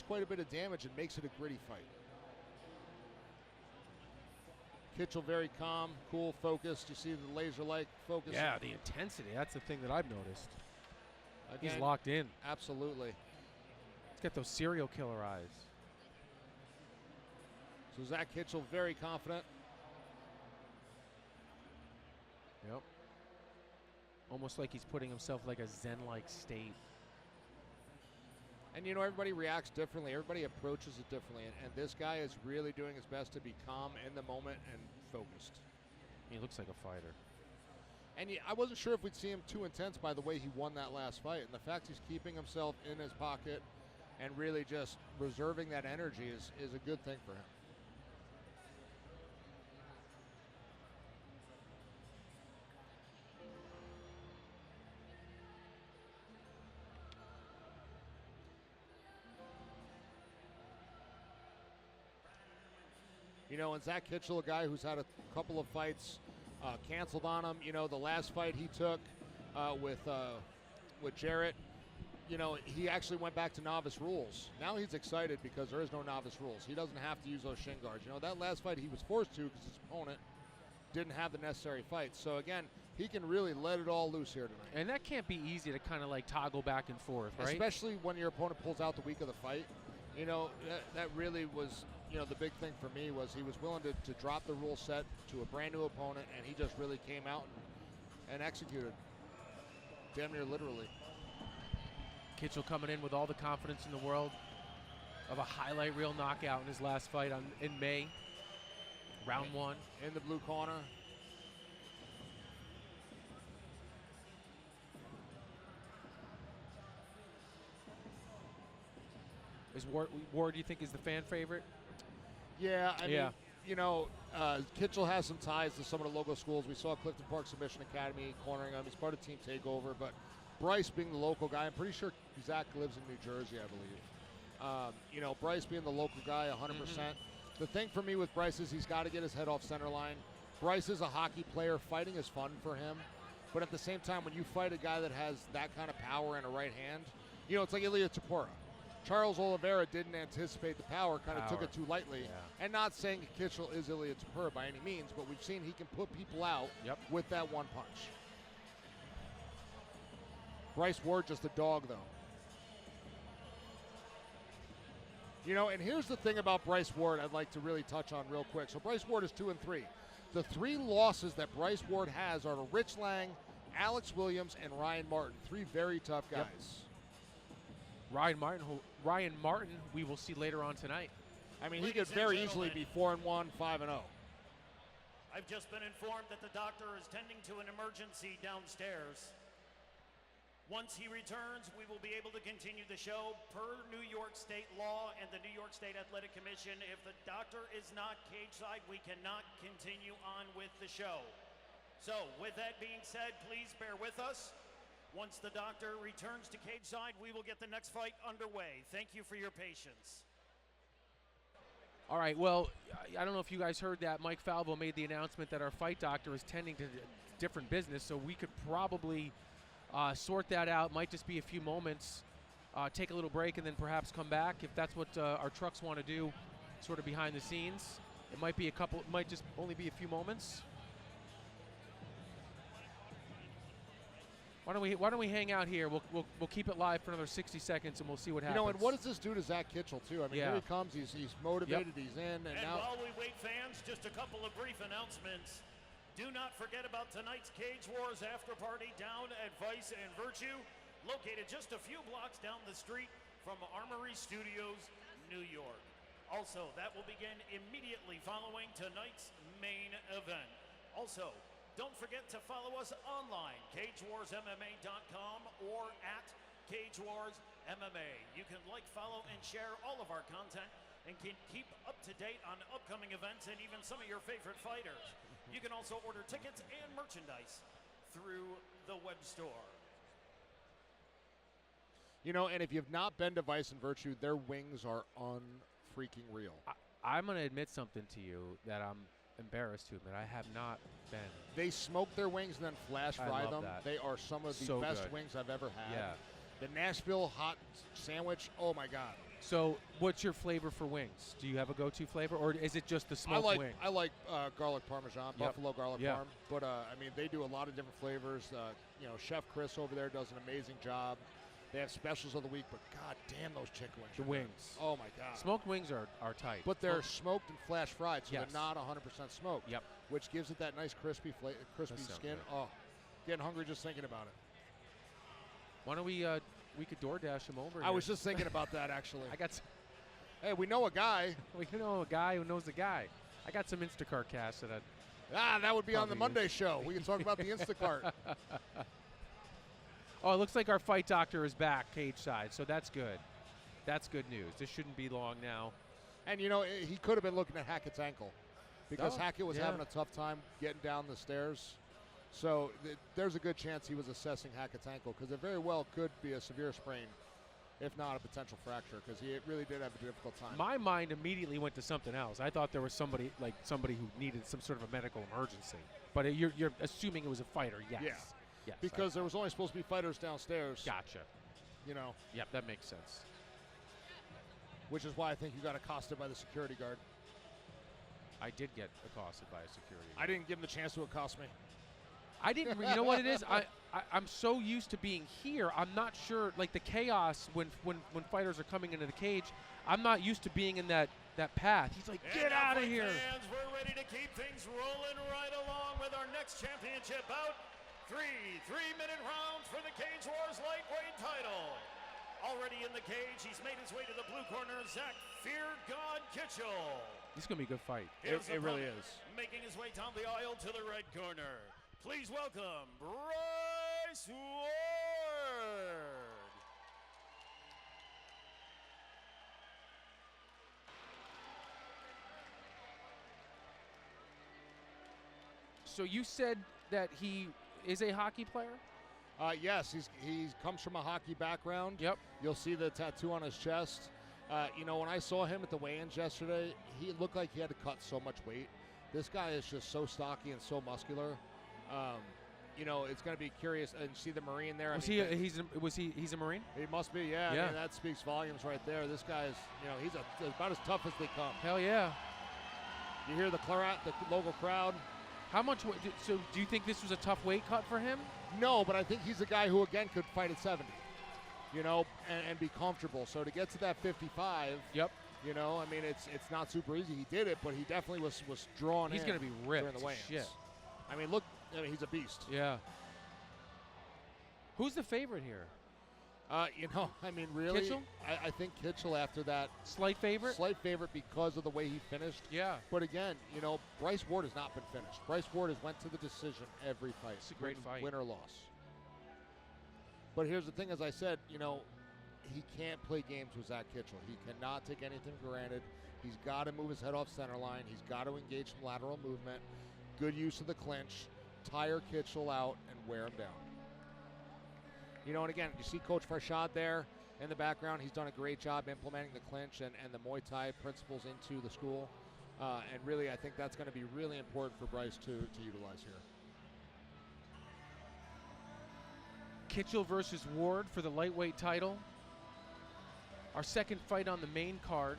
quite a bit of damage and makes it a gritty fight. Kitchell very calm, cool, focused. You see the laser-like focus. Yeah, the intensity. That's the thing that I've noticed. Again, he's locked in. Absolutely. He's got those serial killer eyes. So Zach Kitchell very confident. Yep. Almost like he's putting himself like a zen-like state. And, you know, everybody reacts differently. Everybody approaches it differently. And this guy is really doing his best to be calm in the moment and focused. He looks like a fighter. And I wasn't sure if we'd see him too intense by the way he won that last fight. And the fact he's keeping himself in his pocket and really just reserving that energy is a good thing for him. You know, and Zach Kitchell, a guy who's had a couple of fights canceled on him. You know, the last fight he took with Jarrett, you know, he actually went back to novice rules. Now he's excited because there is no novice rules. He doesn't have to use those shin guards. You know, that last fight he was forced to because his opponent didn't have the necessary fights. So, again, he can really let it all loose here tonight. And that can't be easy to kind of like toggle back and forth, right? Especially when your opponent pulls out the week of the fight. You know, that really was, you know, the big thing for me was he was willing to drop the rule set to a brand new opponent, and he just really came out and executed. Damn near literally. Kitchell coming in with all the confidence in the world of a highlight reel knockout in his last fight in May, round one. In the blue corner. Is Ward, do you think, is the fan favorite? Yeah, I mean, you know, Kitchell has some ties to some of the local schools. We saw Clifton Park Submission Academy cornering him. He's part of Team Takeover, but Bryce being the local guy, I'm pretty sure Zach lives in New Jersey, I believe. You know, Bryce being the local guy, 100%. The thing for me with Bryce is he's got to get his head off center line. Bryce is a hockey player. Fighting is fun for him. But at the same time, when you fight a guy that has that kind of power in a right hand, you know, it's like Ilya Tapura. Charles Oliveira didn't anticipate the power, kind of took it too lightly. Yeah. And not saying Kitchell is Ilya Tapura by any means, but we've seen he can put people out with that one punch. Bryce Ward just a dog, though. You know, and here's the thing about Bryce Ward I'd like to really touch on real quick. So Bryce Ward is 2-3. The 3 losses that Bryce Ward has are to Rich Lang, Alex Williams, and Ryan Martin. 3 very tough guys. Yep. Ryan Martin, we will see later on tonight. I mean, he could very easily be 4-1, 5-0. I've just been informed that the doctor is tending to an emergency downstairs. Once he returns, we will be able to continue the show per New York State law and the New York State Athletic Commission. If the doctor is not cage side, we cannot continue on with the show. So, with that being said, please bear with us. Once the doctor returns to cage side, we will get the next fight underway. Thank you for your patience. All right, well, I don't know if you guys heard that. Mike Falvo made the announcement that our fight doctor is tending to different business, so we could probably sort that out. Might just be a few moments, take a little break, and then perhaps come back if that's what our trucks want to do, sort of behind the scenes. It might be it might just only be a few moments. Why don't we hang out here? We'll keep it live for another 60 seconds, and we'll see what happens. You know, and what does this do to Zach Kitchell, too? I mean, here he comes. He's motivated. He's in. And now, while we wait, fans, just a couple of brief announcements. Do not forget about tonight's Cage Wars after party down at Vice and Virtue, located just a few blocks down the street from Armory Studios, New York. Also, that will begin immediately following tonight's main event. Also, don't forget to follow us online, CageWarsMMA.com or at CageWarsMMA. You can like, follow, and share all of our content and can keep up to date on upcoming events and even some of your favorite fighters. You can also order tickets and merchandise through the web store. You know, and if you've not been to Vice and Virtue, their wings are unfreaking real. I'm going to admit something to you that I'm embarrassed to admit. I have not been. They smoke their wings and then flash fry them. That. They are some of the best wings I've ever had. Yeah. The Nashville hot sandwich, oh my God. So, what's your flavor for wings? Do you have a go-to flavor, or is it just the smoked wing? I like garlic parmesan, buffalo garlic parm. But I mean, they do a lot of different flavors. You know, Chef Chris over there does an amazing job. They have specials of the week, but god damn those chicken wings. The wings. Oh my god. Smoked wings are tight. But they're smoked and flash fried, so Yes. they're not 100% smoked. Yep. Which gives it that nice crispy skin. good. Oh, getting hungry just thinking about it. Why don't we could DoorDash them over I was just thinking about that actually. I got. Hey, we know a guy. We know a guy who knows a guy. I got some Instacart cash that That would be on the Probably Monday show. We can talk about the Instacart. Oh, it looks like our fight doctor is back cage side, so that's good. That's good news. This shouldn't be long now. And, you know, he could have been looking at Hackett's ankle because Oh, Hackett was yeah. having a tough time getting down the stairs. So there's a good chance he was assessing Hackett's ankle because it very well could be a severe sprain, if not a potential fracture, because he really did have a difficult time. My mind immediately went to something else. I thought there was somebody who needed some sort of a medical emergency. But you're assuming it was a fighter, yes. Yeah. Yes, because there was only supposed to be fighters downstairs. Gotcha. You know. Yep, that makes sense. Which is why I think you got accosted by the security guard. I did get accosted by a security guard. I didn't give him the chance to accost me. I didn't. You know what it is? I'm so used to being here. I'm not sure. Like the chaos when fighters are coming into the cage, I'm not used to being in that path. He's like, get out of here. Fans, we're ready to keep things rolling right along with our next championship bout. 3-minute rounds for the Cage Wars lightweight title. Already in the cage, he's made his way to the blue corner. Zach Fear God Kitchell. This is gonna be a good fight. It really is. Making his way down the aisle to the red corner. Please welcome Bryce Ward. So you said that he is a hockey player? Yes, he comes from a hockey background. Yep. You'll see the tattoo on his chest. You know, when I saw him at the weigh-ins yesterday, he looked like he had to cut so much weight. This guy is just so stocky and so muscular. You know, it's going to be curious. And see the Marine there. He's a Marine? He must be, yeah. Yeah. I mean, that speaks volumes right there. This guy is, you know, he's about as tough as they come. Hell yeah. You hear the local crowd. How much? So do you think this was a tough weight cut for him? No, but I think he's a guy who, again, could fight at 70, you know, and be comfortable. So to get to that 55, Yep. you know, I mean, it's not super easy. He did it, but he definitely was drawn He's in. going to be ripped. during the weigh-ins. Shit. I mean, look, he's a beast. Yeah. Who's the favorite here? You know, I mean, really, Kitchell? I think Kitchell after that. Slight favorite? Slight favorite because of the way he finished. Yeah. But again, you know, Bryce Ward has not been finished. Bryce Ward has went to the decision every fight. It's a great fight. Win or loss. But here's the thing, as I said, you know, he can't play games with Zach Kitchell. He cannot take anything for granted. He's got to move his head off center line. He's got to engage some lateral movement. Good use of the clinch. Tire Kitchell out and wear him down. You know, and again, you see Coach Farshad there in the background. He's done a great job implementing the clinch and the Muay Thai principles into the school. And really, I think that's going to be really important for Bryce to utilize here. Kitchell versus Ward for the lightweight title. Our second fight on the main card.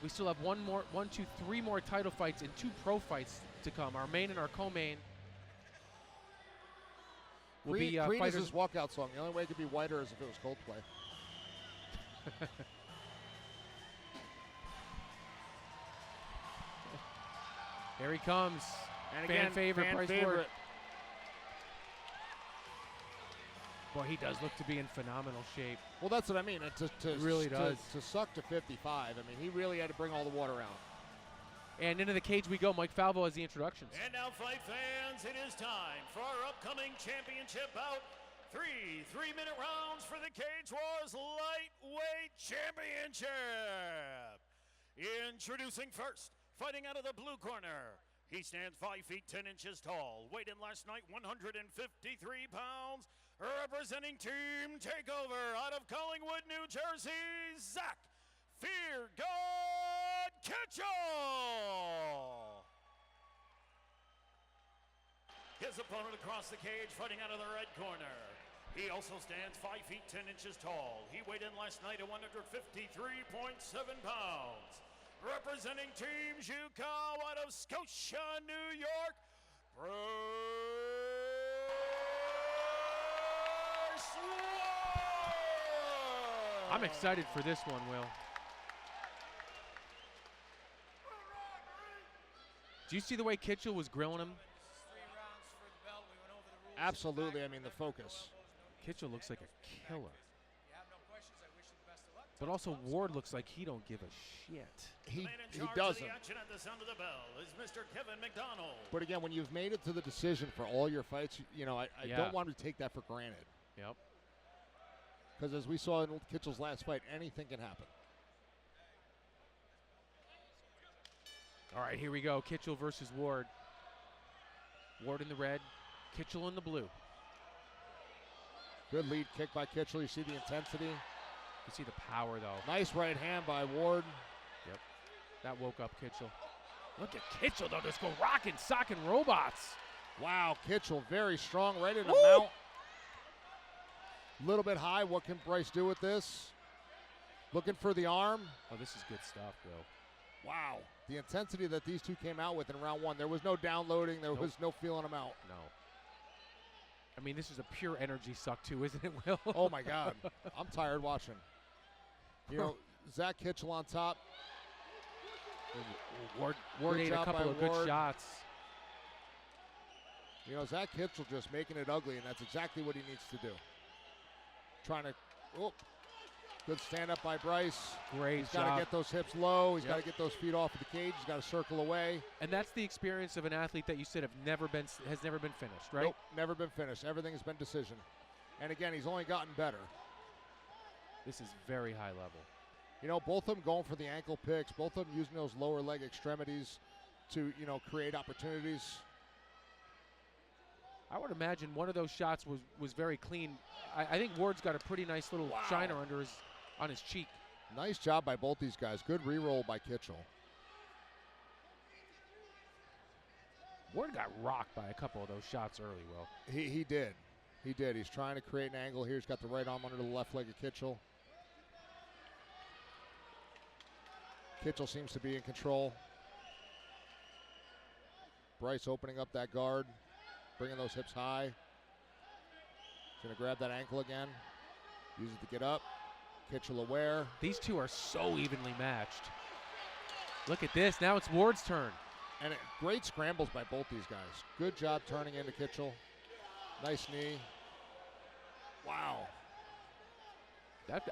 We still have three more title fights and 2 pro fights to come. Our main and our co-main will be Green is fighters. his walkout song. The only way it could be whiter is if it was Coldplay. Here he comes. And Fan again, favorite, Bryce favorite. Ward. Boy, he does look to be in phenomenal shape. Well, that's what I mean. It really does. To suck to 55, I mean, he really had to bring all the water out. And into the cage we go. Mike Falvo has the introductions. And now, fight fans, it is time for our upcoming championship bout. 3-minute rounds for the Cage Wars Lightweight Championship. Introducing first, fighting out of the blue corner. He stands 5 feet 10 inches tall. Weighed in last night 153 pounds. Representing Team Takeover out of Collingwood, New Jersey, Zach Fear God Kitchell. His opponent across the cage, fighting out of the red corner. He also stands 5 feet 10 inches tall. He weighed in last night at 153.7 pounds. Representing Team Juco out of Scotia, New York, Bryce Ward. I'm excited for this one, Will. Do you see the way Kitchell was grilling him? Absolutely. I mean, the focus. Kitchell looks like a killer. But also Ward looks like he don't give a shit. He doesn't. But again, when you've made it to the decision for all your fights, you know, I don't want to take that for granted. Yep. Because as we saw in Kitchell's last fight, anything can happen. All right, here we go. Kitchell versus Ward. Ward in the red, Kitchell in the blue. Good lead kick by Kitchell. You see the intensity. You see the power, though. Nice right hand by Ward. Yep. That woke up Kitchell. Look at Kitchell, though, just go rocking, socking robots. Wow, Kitchell very strong, right in the mount. A little bit high. What can Bryce do with this? Looking for the arm. Oh, this is good stuff, Will. Wow. The intensity that these two came out with in round one. There was no downloading. There was no feeling them out. No. I mean, this is a pure energy suck, too, isn't it, Will? Oh, my God. I'm tired watching. You know, Zach Kitchell on top. Ward ate a couple of good shots. You know, Zach Kitchell just making it ugly, and that's exactly what he needs to do. Trying to, good stand-up by Bryce. Great He's job. got to get those hips low. He's got to get those feet off of the cage. He's got to circle away. And that's the experience of an athlete that you said has never been finished, right? Nope, never been finished. Everything has been decision. And again, he's only gotten better. This is very high level. You know, both of them going for the ankle picks, both of them using those lower leg extremities to, you know, create opportunities. I would imagine one of those shots was very clean. I think Ward's got a pretty nice little shiner on his cheek. Nice job by both these guys. Good re-roll by Kitchell. Ward got rocked by a couple of those shots early, Will. He did. He did. He's trying to create an angle here. He's got the right arm under the left leg of Kitchell. Kitchell seems to be in control. Bryce opening up that guard, bringing those hips high. He's going to grab that ankle again. Use it to get up. Kitchell aware. These two are so evenly matched. Look at this. Now it's Ward's turn. And great scrambles by both these guys. Good job turning into Kitchell. Nice knee. Wow.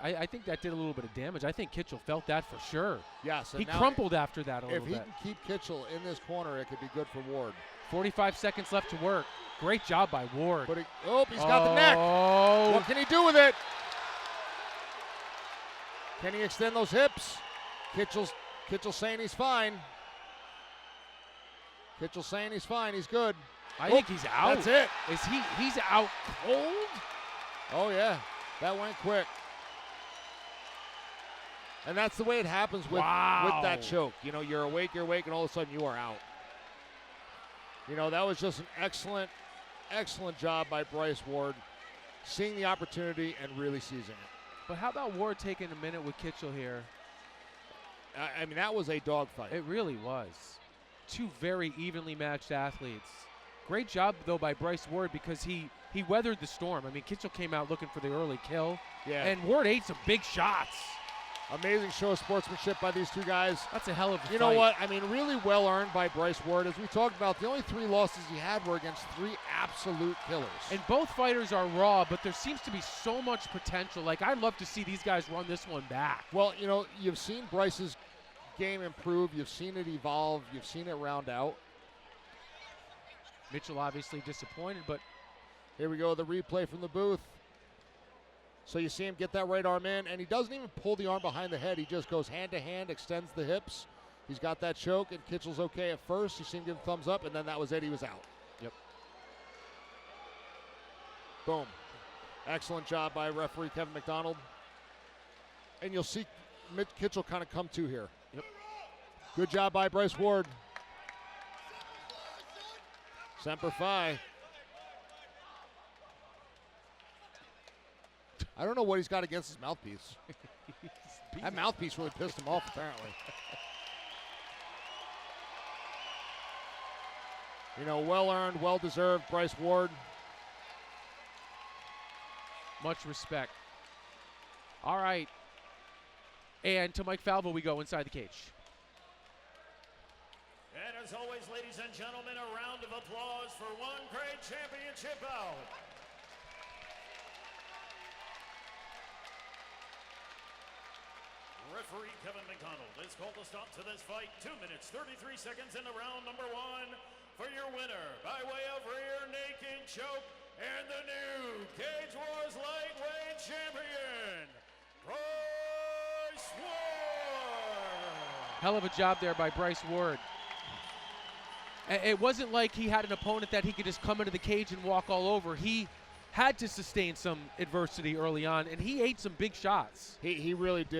I think that did a little bit of damage. I think Kitchell felt that for sure. Yes. He crumpled after that a little bit. If he can keep Kitchell in this corner, it could be good for Ward. 45 seconds left to work. Great job by Ward. But he's got the neck. What can he do with it? Can he extend those hips? Kitchell's saying he's fine. Kitchell's saying he's fine. He's good. I think he's out. That's it. He's out cold? Oh, yeah. That went quick. And that's the way it happens with that choke. You know, you're awake, and all of a sudden you are out. You know, that was just an excellent, excellent job by Bryce Ward, seeing the opportunity and really seizing it. But how about Ward taking a minute with Kitchell here? I mean, that was a dogfight. It really was. Two very evenly matched athletes. Great job, though, by Bryce Ward because he weathered the storm. I mean, Kitchell came out looking for the early kill. Yeah. And Ward ate some big shots. Amazing show of sportsmanship by these two guys. That's a hell of a fight. You know what? I mean, really well earned by Bryce Ward. As we talked about, the only 3 losses he had were against 3 absolute killers. And both fighters are raw, but there seems to be so much potential. Like, I'd love to see these guys run this one back. Well, you know, you've seen Bryce's game improve. You've seen it evolve. You've seen it round out. Mitchell obviously disappointed, but here we go, the replay from the booth. So you see him get that right arm in, and he doesn't even pull the arm behind the head. He just goes hand to hand, extends the hips. He's got that choke, and Kitchell's okay at first. You see him give him thumbs up, and then that was it. He was out. Yep. Boom. Excellent job by referee Kevin McDonald. And you'll see Kitchell kind of come to here. Yep. Good job by Bryce Ward. Semper Fi. I don't know what he's got against his mouthpiece. That mouthpiece really pissed him off, apparently. You know, well-earned, well-deserved, Bryce Ward. Much respect. All right. And to Mike Falvo, we go inside the cage. And as always, ladies and gentlemen, a round of applause for one great championship bout. Referee Kevin McDonald has called a stop to this fight. 2 minutes, 33 seconds into round number 1 for your winner by way of rear naked choke and the new Cage Wars lightweight champion, Bryce Ward. Hell of a job there by Bryce Ward. It wasn't like he had an opponent that he could just come into the cage and walk all over. He had to sustain some adversity early on, and he ate some big shots. He really did.